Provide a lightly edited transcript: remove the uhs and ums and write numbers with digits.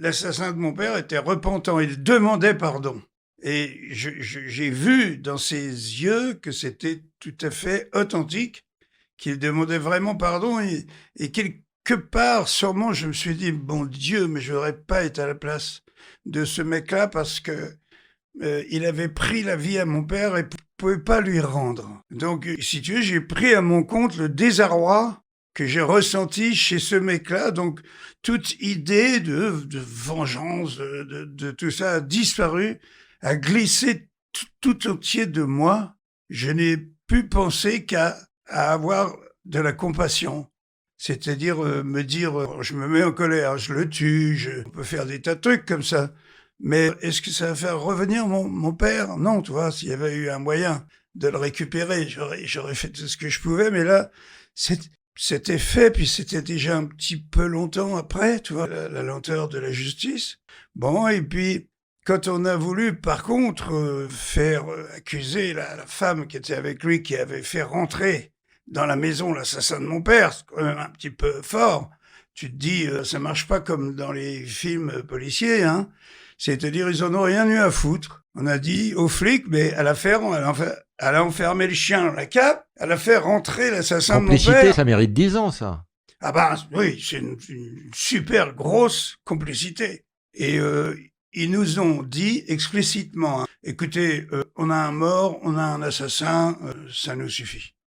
l'assassin de mon père était repentant, il demandait pardon. Et j'ai vu dans ses yeux que c'était tout à fait authentique, qu'il demandait vraiment pardon et quelque part, sûrement, je me suis dit, bon Dieu, mais je voudrais pas être à la place de ce mec-là parce que il avait pris la vie à mon père et pouvait pas lui rendre. Donc, si tu veux, j'ai pris à mon compte le désarroi que j'ai ressenti chez ce mec-là. Donc, toute idée de vengeance, de tout ça a disparu, a glissé tout entier de moi. Je n'ai pu penser qu'à avoir de la compassion. C'est-à-dire me dire, je me mets en colère, je le tue, on peut faire des tas de trucs comme ça. Mais est-ce que ça va faire revenir mon père? Non, tu vois, s'il y avait eu un moyen de le récupérer, j'aurais fait tout ce que je pouvais, mais là, c'était fait, puis c'était déjà un petit peu longtemps après, tu vois, la lenteur de la justice. Bon, et puis, quand on a voulu, par contre, faire accuser la femme qui était avec lui, qui avait fait rentrer dans la maison l'assassin de mon père, c'est quand même un petit peu fort. Tu te dis, ça marche pas comme dans les films policiers, hein. C'est-à-dire, ils en ont rien eu à foutre. On a dit aux flics, mais elle a enfermé le chien dans la cape, elle a fait rentrer l'assassin de mon Complicité, père. ça mérite 10 ans, ça. Ah ben oui, c'est une super grosse complicité. Et ils nous ont dit explicitement, hein, écoutez, on a un mort, on a un assassin, ça nous suffit.